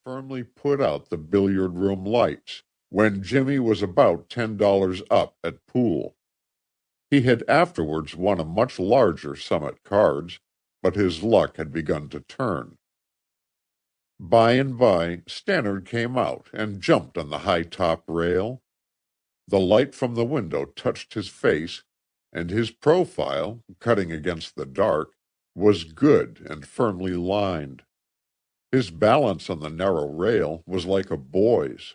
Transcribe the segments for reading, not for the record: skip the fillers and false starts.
firmly put out the billiard room lights, when Jimmy was about $10 up at pool. He had afterwards won a much larger sum at cards, but his luck had begun to turn. By and by, Stannard came out and jumped on the high top rail. The light from the window touched his face, and his profile, cutting against the dark, was good and firmly lined. His balance on the narrow rail was like a boy's.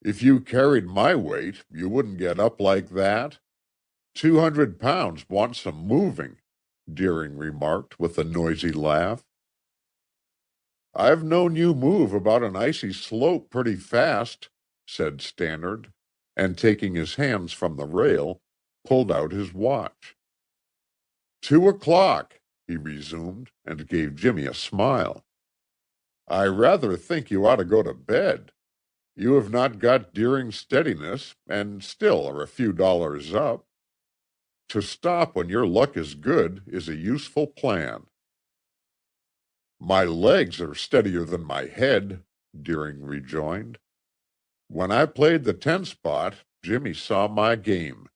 "If you carried my weight, you wouldn't get up like that. 200 pounds wants some moving," Deering remarked with a noisy laugh. "I've known you move about an icy slope pretty fast," said Stannard, and taking his hands from the rail, pulled out his watch. 2 o'clock, he resumed, and gave Jimmy a smile. "I rather think you ought to go to bed. You have not got Deering's steadiness, and still are a few dollars up. To stop when your luck is good is a useful plan." "My legs are steadier than my head," Deering rejoined. "When I played the 10 spot, Jimmy saw my game.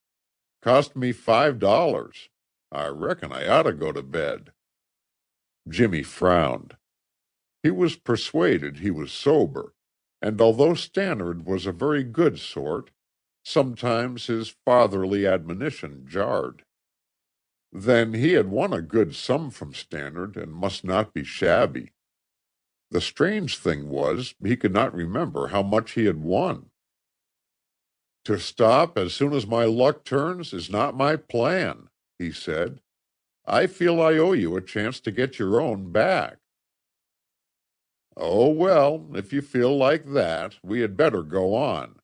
Cost me $5. I reckon I ought to go to bed." Jimmy frowned. He was persuaded he was sober, and although Stannard was a very good sort, sometimes his fatherly admonition jarred. Then he had won a good sum from Stannard and must not be shabby. The strange thing was, he could not remember how much he had won. "To stop as soon as my luck turns is not my plan," he said. "I feel I owe you a chance to get your own back." "Oh, well, if you feel like that, we had better go on.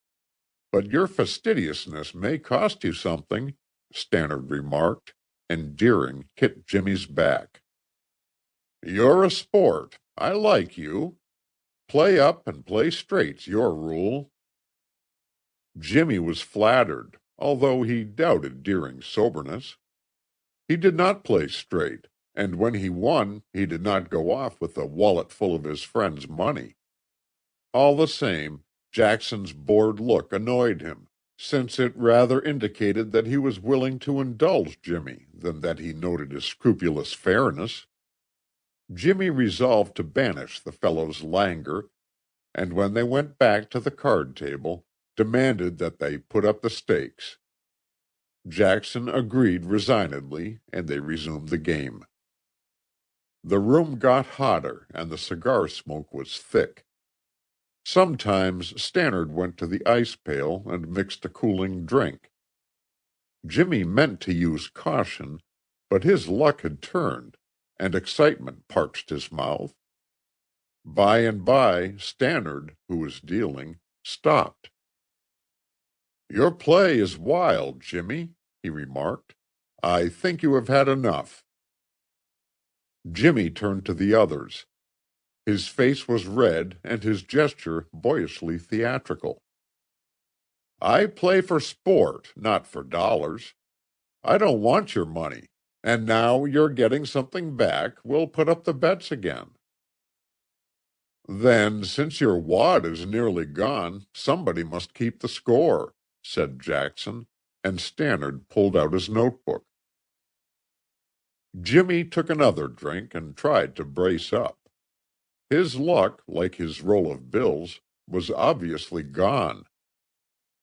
But your fastidiousness may cost you something," Stannard remarked, and Deering hit Jimmy's back. "You're a sport. I like you. Play up and play straight's your rule." Jimmy was flattered, although he doubted Deering's soberness. He did not play straight, and when he won, he did not go off with a wallet full of his friend's money. All the same, Jackson's bored look annoyed him, since it rather indicated that he was willing to indulge Jimmy than that he noted his scrupulous fairness. Jimmy resolved to banish the fellow's languor, and when they went back to the card table, demanded that they put up the stakes. Jackson agreed resignedly, and they resumed the game. The room got hotter, and the cigar smoke was thick. Sometimes Stannard went to the ice pail and mixed a cooling drink. Jimmy meant to use caution, but his luck had turned, and excitement parched his mouth. By and by, Stannard, who was dealing, stopped. "Your play is wild, Jimmy," he remarked. "I think you have had enough." Jimmy turned to the others. His face was red and his gesture boyishly theatrical. "I play for sport, not for dollars. I don't want your money, and now you're getting something back, we'll put up the bets again." "Then, since your wad is nearly gone, somebody must keep the score," said Jackson, and Stannard pulled out his notebook. Jimmy took another drink and tried to brace up. His luck, like his roll of bills, was obviously gone.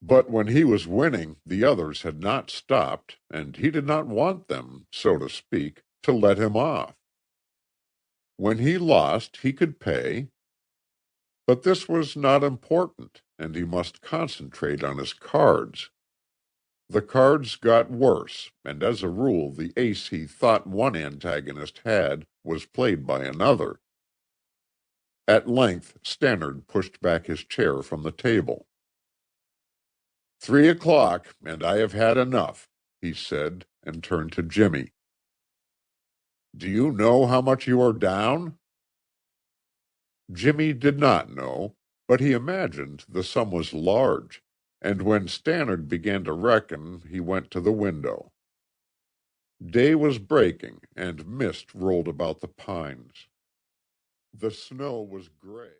But when he was winning, the others had not stopped, and he did not want them, so to speak, to let him off. When he lost, he could pay. But this was not important, and he must concentrate on his cards. The cards got worse, and as a rule the ace he thought one antagonist had was played by another. At length Stannard pushed back his chair from the table. 3 o'clock, and I have had enough," he said, and turned to Jimmy. "Do you know how much you are down?" Jimmy did not know, but he imagined the sum was large, and when Stannard began to reckon he went to the window. Day was breaking, and mist rolled about the pines. The snow was gray.